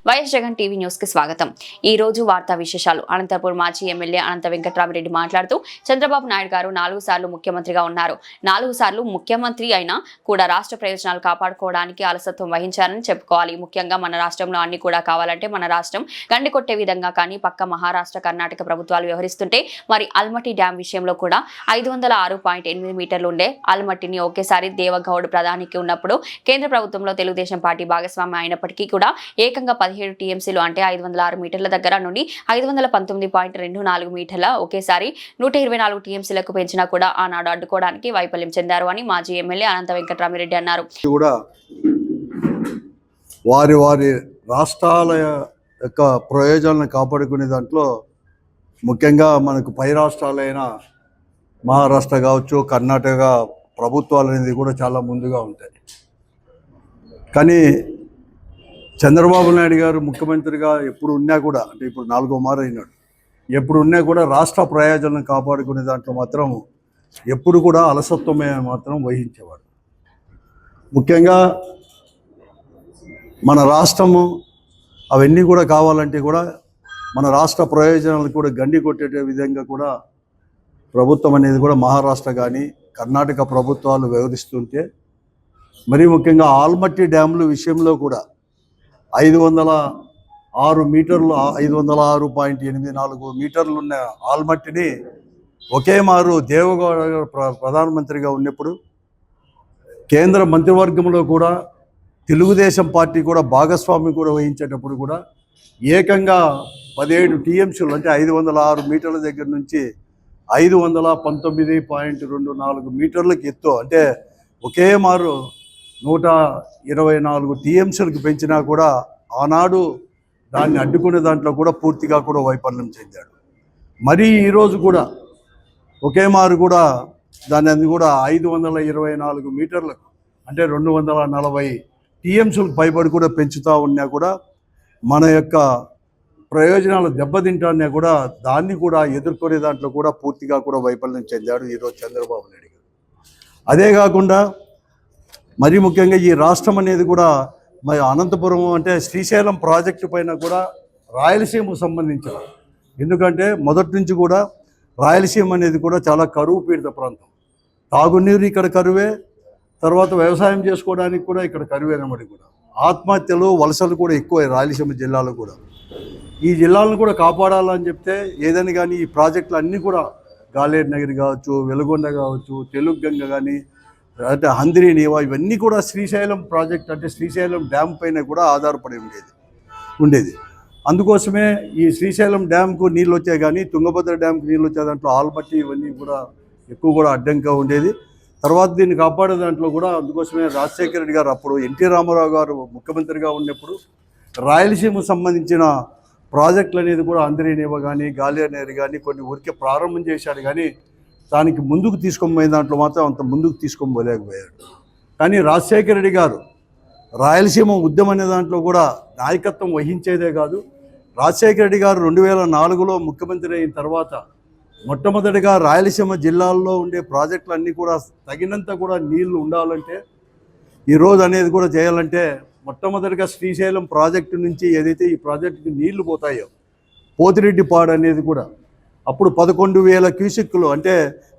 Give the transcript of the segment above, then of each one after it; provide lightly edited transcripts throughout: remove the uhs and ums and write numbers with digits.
YS Jagan TV news కి స్వాగతం. ఈ రోజు వార్తా విశేషాలు. అనంతపురం మాజీ ఎమ్మెల్యే అనంత వెంకట్రామిరెడ్డి మాట్లాడుతూ చంద్రబాబు నాయుడు గారు 4 సార్లు ముఖ్యమంత్రిగా ఉన్నారు. 4 సార్లు ముఖ్యమంత్రి అయినా కూడా రాష్ట్ర ప్రయోజనాలు కాపాడుకోవడానికి అలసత్వం వహించారని చెప్పుకోవాలి. ముఖ్యంగా మన రాష్ట్రంలో అన్ని కూడా కావాలంటే మన రాష్ట్రం గండి కొట్టే విధంగా కానీ పక్క మహారాష్ట్ర కర్ణాటక ప్రభుత్వాలు వ్యవహరిస్తుంటే మరి అల్మట్టి డ్యాం విషయంలో కూడా 506.8 మీటర్లు ఉండే అల్మట్టిని ఒకేసారి దేవగౌడ్ ప్రధానికి ఉన్నప్పుడు కేంద్ర ప్రభుత్వంలో తెలుగుదేశం పార్టీ భాగస్వామ్యం అయినప్పటికీ కూడా ఏకంగా 17 టీఎంసీలు అంటే 506 మీటర్ల దగ్గర నుండి 519.24 మీటర్ల ఒకేసారి 124 టీఎంసీలకు పెంచినా కూడా ఆనాడు అడ్డుకోవడానికి వైఫల్యం చెందారు అని మాజీ ఎమ్మెల్యే అనంత వెంకట్రామిరెడ్డి అన్నారు. వారి వారి రాష్ట్రాల యొక్క ప్రయోజనాలను కాపాడుకునే దాంట్లో ముఖ్యంగా మనకు పై రాష్ట్రాలైన మహారాష్ట్ర కావచ్చు, కర్ణాటక ప్రభుత్వాలు అనేది కూడా చాలా ముందుగా ఉంటాయి. కానీ చంద్రబాబు నాయుడు గారు ముఖ్యమంత్రిగా ఎప్పుడు ఉన్నా కూడా, అంటే ఇప్పుడు 4వ మారు అయినాడు, ఎప్పుడు ఉన్నా కూడా రాష్ట్ర ప్రయోజనాలను కాపాడుకునే దాంట్లో మాత్రం ఎప్పుడు కూడా అలసత్వమే మాత్రం వహించేవాడు. ముఖ్యంగా మన రాష్ట్రము అవన్నీ కూడా కావాలంటే కూడా మన రాష్ట్ర ప్రయోజనాలు కూడా గండి కొట్టే విధంగా కూడా ప్రభుత్వం అనేది కూడా మహారాష్ట్ర కానీ కర్ణాటక ప్రభుత్వాలు వ్యవహరిస్తుంటే, మరీ ముఖ్యంగా ఆల్మట్టి డ్యాముల విషయంలో కూడా 506 మీటర్లు 506.84 మీటర్లు ఉన్న ఆల్మట్టిని ఒకే మారు దేవగౌడ ప్రధానమంత్రిగా ఉన్నప్పుడు కేంద్ర మంత్రివర్గంలో కూడా తెలుగుదేశం పార్టీ కూడా భాగస్వామ్యం కూడా వహించేటప్పుడు కూడా ఏకంగా 17 టీఎంసీలు అంటే 506 మీటర్ల దగ్గర నుంచి 519.24 మీటర్లకు ఎత్తు అంటే ఒకే మారు 124 టీఎంసీలకు పెంచినా కూడా ఆనాడు దాన్ని అడ్డుకునే దాంట్లో కూడా పూర్తిగా కూడా వైఫల్యం చెందాడు. మరి ఈరోజు కూడా ఒకే మారు కూడా దాన్ని కూడా 524 మీటర్లకు అంటే 240 టీఎంసీలకు పైబడి కూడా పెంచుతూ ఉన్నా కూడా మన యొక్క ప్రయోజనాలు దెబ్బతింటానే కూడా దాన్ని కూడా ఎదుర్కొనే దాంట్లో కూడా పూర్తిగా కూడా వైఫల్యం చెందాడు ఈరోజు చంద్రబాబు నాయుడు గారు. అదే కాకుండా మరీ ముఖ్యంగా ఈ రాష్ట్రం అనేది కూడా మరి అనంతపురం అంటే శ్రీశైలం ప్రాజెక్టు పైన కూడా రాయలసీమకు సంబంధించిన, ఎందుకంటే మొదటి నుంచి కూడా రాయలసీమ అనేది కూడా చాలా కరువు పీడిత ప్రాంతం. తాగునీరు ఇక్కడ కరువే, తర్వాత వ్యవసాయం చేసుకోవడానికి కూడా ఇక్కడ కరువేనమని కూడా ఆత్మహత్యలు వలసలు కూడా ఎక్కువ రాయలసీమ జిల్లాలో కూడా. ఈ జిల్లాలను కూడా కాపాడాలని చెప్తే ఏదని కానీ ఈ ప్రాజెక్టులు అన్నీ కూడా గాలేరు నగరి కావచ్చు, వెలుగొండ కావచ్చు, తెలుగు గంగ కానీ అంటే హంద్రీ నీవా ఇవన్నీ కూడా శ్రీశైలం ప్రాజెక్ట్ అంటే శ్రీశైలం డ్యామ్ పైన కూడా ఆధారపడి ఉండేది. అందుకోసమే ఈ శ్రీశైలం డ్యామ్కు నీళ్ళు వచ్చాయి, కానీ తుంగభద్ర డ్యామ్కి నీళ్ళు వచ్చే దాంట్లో ఆల్మట్టి ఇవన్నీ కూడా ఎక్కువ కూడా అడ్డంగా ఉండేది. తర్వాత దీన్ని కాపాడే దాంట్లో కూడా అందుకోసమే రాజశేఖర రెడ్డి గారు అప్పుడు ఎన్టీ రామారావు గారు ముఖ్యమంత్రిగా ఉన్నప్పుడు రాయలసీమకు సంబంధించిన ప్రాజెక్టులు అనేది కూడా హంద్రీ నీవా కానీ గాలేరు నగరి కానీ కొన్ని ఊరికే ప్రారంభం చేశాడు, కానీ దానికి ముందుకు తీసుకొని దాంట్లో మాత్రం అంత ముందుకు తీసుకొని పోలేకపోయాడు. కానీ రాజశేఖర రెడ్డి గారు రాయలసీమ ఉద్యమం అనే దాంట్లో కూడా నాయకత్వం వహించేదే కాదు, రాజశేఖర రెడ్డి గారు 2004లో ముఖ్యమంత్రి అయిన తర్వాత మొట్టమొదటిగా రాయలసీమ జిల్లాల్లో ఉండే ప్రాజెక్టులన్నీ కూడా తగినంత కూడా నీళ్లు ఉండాలంటే ఈరోజు అనేది కూడా చేయాలంటే మొట్టమొదటిగా శ్రీశైలం ప్రాజెక్టు నుంచి ఏదైతే ఈ ప్రాజెక్టుకి నీళ్లు పోతాయో పోతిరెడ్డిపాడు అనేది కూడా అప్పుడు 11,000 క్యూసెక్కులు అంటే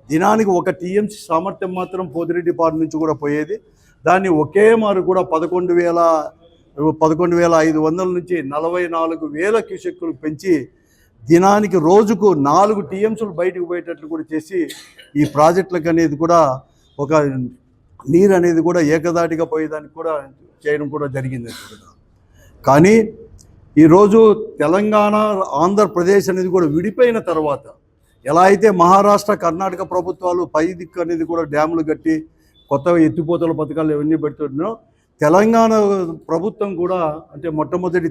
దినానికి 1 టీఎంసీ సామర్థ్యం మాత్రం పోతిరెడ్డిపాడు నుంచి కూడా పోయేది. దాన్ని ఒకే మారు కూడా 11,500 నుంచి 44,000 క్యూసెక్కులు పెంచి దినానికి రోజుకు 4 టీఎంసీలు బయటకు పోయేటట్లు కూడా చేసి ఈ ప్రాజెక్టులకు అనేది కూడా ఒక నీరు అనేది కూడా ఏకదాటిగా పోయేదానికి కూడా చేయడం కూడా జరిగింది. కానీ ఈరోజు తెలంగాణ ఆంధ్రప్రదేశ్ అనేది కూడా విడిపోయిన తర్వాత ఎలా అయితే మహారాష్ట్ర కర్ణాటక ప్రభుత్వాలు పై దిక్కు అనేది కూడా డ్యాములు కట్టి కొత్త ఎత్తిపోతల పథకాలు ఇవన్నీ పెడుతున్నారో తెలంగాణ ప్రభుత్వం కూడా అంటే మొట్టమొదటి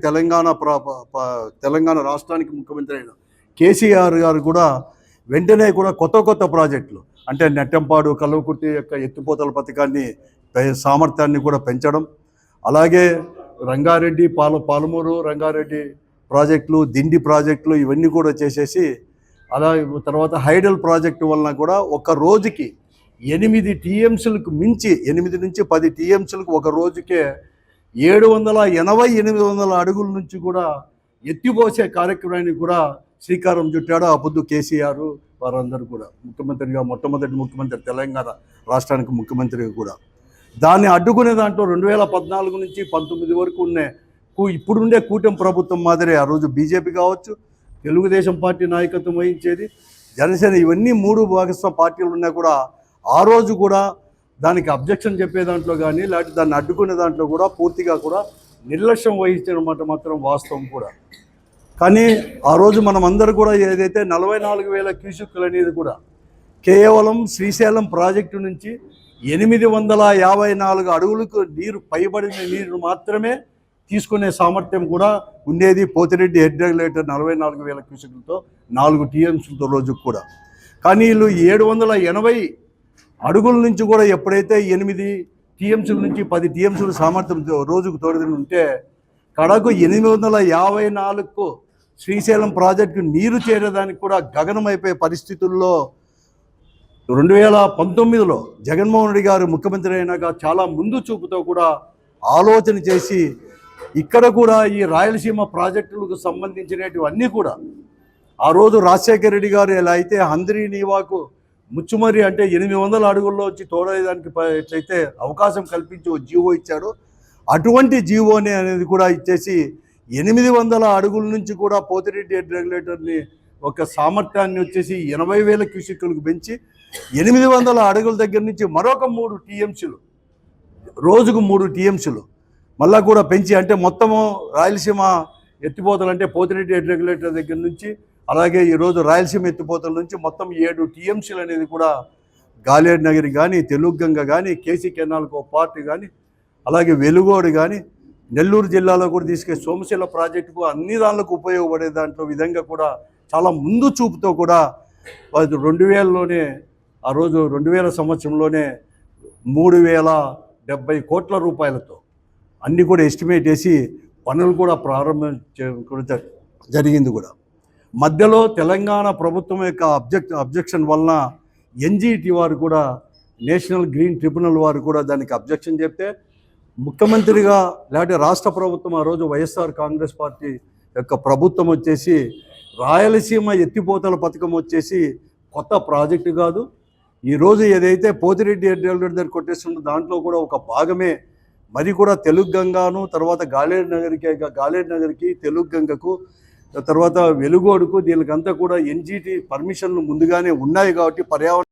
తెలంగాణ రాష్ట్రానికి ముఖ్యమంత్రి అయిన కేసీఆర్ గారు కూడా వెంటనే కూడా కొత్త ప్రాజెక్టులు అంటే నెట్టంపాడు కల్వకుర్తి యొక్క ఎత్తిపోతల పథకాన్ని సామర్థ్యాన్ని కూడా పెంచడం, అలాగే రంగారెడ్డి పాలమూరు రంగారెడ్డి ప్రాజెక్టులు, దిండి ప్రాజెక్టులు ఇవన్నీ కూడా చేసేసి, అలా తర్వాత హైడల్ ప్రాజెక్టు వలన కూడా ఒక రోజుకి 8 టీఎంసీలకు మించి 8 నుంచి 10 టీఎంసీలకు ఒక రోజుకే 800 అడుగుల నుంచి కూడా ఎత్తిపోసే కార్యక్రమానికి కూడా శ్రీకారం చుట్టాడు ఆ పొద్దు కేసీఆర్ వారందరూ కూడా ముఖ్యమంత్రిగా మొట్టమొదటి ముఖ్యమంత్రి తెలంగాణ రాష్ట్రానికి ముఖ్యమంత్రిగా కూడా దాన్ని అడ్డుకునే దాంట్లో 2014 నుంచి 19 వరకు ఇప్పుడుండే కూటమి ప్రభుత్వం మాదిరి ఆ రోజు బీజేపీ కావచ్చు, తెలుగుదేశం పార్టీ నాయకత్వం వహించేది, జనసేన, ఇవన్నీ 3 భాగస్వామ్య పార్టీలు ఉన్నా కూడా ఆ రోజు కూడా దానికి అబ్జెక్షన్ చెప్పే దాంట్లో కానీ లేకపోతే దాన్ని అడ్డుకునే దాంట్లో కూడా పూర్తిగా కూడా నిర్లక్ష్యం వహించడం మాత్రం వాస్తవం కూడా. కానీ ఆ రోజు మనం అందరూ కూడా ఏదైతే 44,000 క్యూసెక్కులు అనేది కూడా కేవలం శ్రీశైలం ప్రాజెక్టు నుంచి 854 అడుగులకు నీరు పైబడిన నీరు మాత్రమే తీసుకునే సామర్థ్యం కూడా ఉండేది పోతిరెడ్డి హెడ్ రెగ్యులేటర్ 44,000 క్యూసెక్కులతో 4 టీఎంసీలతో రోజుకు కూడా. కానీ వీళ్ళు 780 అడుగుల నుంచి కూడా ఎప్పుడైతే 8 టీఎంసీల నుంచి 10 టీఎంసీల సామర్థ్యం రోజుకు తోడుదని ఉంటే కడకు 854కు శ్రీశైలం ప్రాజెక్టు నీరు చేరేదానికి కూడా గగనమైపోయే పరిస్థితుల్లో 2019లో జగన్మోహన్ రెడ్డి గారు ముఖ్యమంత్రి అయినాక చాలా ముందు చూపుతో కూడా ఆలోచన చేసి ఇక్కడ కూడా ఈ రాయలసీమ ప్రాజెక్టులకు సంబంధించినటువన్నీ కూడా ఆ రోజు రాజశేఖర రెడ్డి గారు ఎలా అయితే హంద్రీ నీవాకు ముచ్చుమరి అంటే 800 అడుగుల్లో వచ్చి తోడేదానికి ఎట్లయితే అవకాశం కల్పించి ఓ జీవో ఇచ్చాడో అటువంటి జీవోని అనేది కూడా ఇచ్చేసి 800 అడుగుల నుంచి కూడా పోతిరెడ్డి హెడ్ రెగ్యులేటర్ని ఒక సామర్థ్యాన్ని వచ్చేసి 80,000 క్యూసెక్కులకు పెంచి 800 అడుగుల దగ్గర నుంచి మరొక 3 టీఎంసీలు రోజుకు 3 టీఎంసీలు మళ్ళా కూడా పెంచి అంటే మొత్తము రాయలసీమ ఎత్తిపోతలు అంటే పోతిరెడ్డి హెడ్ రెగ్యులేటర్ దగ్గర నుంచి అలాగే ఈరోజు రాయలసీమ ఎత్తిపోతల నుంచి మొత్తం 7 టీఎంసీలు అనేది కూడా గాలేరు నగరి కానీ, తెలుగుగంగ కానీ, కేసీ కెనాల్కి ఒక పార్ట్ కానీ, అలాగే వెలుగోడు కానీ, నెల్లూరు జిల్లాలో కూడా తీసుకెళ్ళి సోమశిల ప్రాజెక్టుకు అన్ని దానిలకు ఉపయోగపడే దాంట్లో విధంగా కూడా చాలా ముందు చూపుతో కూడా 2000లోనే ఆ రోజు 2000 సంవత్సరంలోనే 3,070 కోట్ల రూపాయలతో అన్నీ కూడా ఎస్టిమేట్ వేసి పనులు కూడా ప్రారంభించ జరిగింది కూడా. మధ్యలో తెలంగాణ ప్రభుత్వం యొక్క అబ్జెక్షన్ వలన ఎన్జీటీ వారు కూడా నేషనల్ గ్రీన్ ట్రిబ్యునల్ వారు కూడా దానికి అబ్జెక్షన్ చెప్తే ముఖ్యమంత్రిగా లేకపోతే రాష్ట్ర ప్రభుత్వం ఆ రోజు వైఎస్ఆర్ కాంగ్రెస్ పార్టీ యొక్క ప్రభుత్వం వచ్చేసి రాయలసీమ ఎత్తిపోతల పథకం వచ్చేసి కొత్త ప్రాజెక్టు కాదు, ఈరోజు ఏదైతే పోతిరెడ్డి హెడ్ రెగ్యులేటర్ దగ్గర కొట్టేస్తుందో దాంట్లో కూడా ఒక భాగమే. మరి కూడా తెలుగుగంగాను తర్వాత గాలేరు నగరికి తెలుగుగంగకు తర్వాత వెలుగోడుకు దీనికంతా కూడా ఎన్జీటీ పర్మిషన్లు ముందుగానే ఉన్నాయి కాబట్టి పర్యావరణ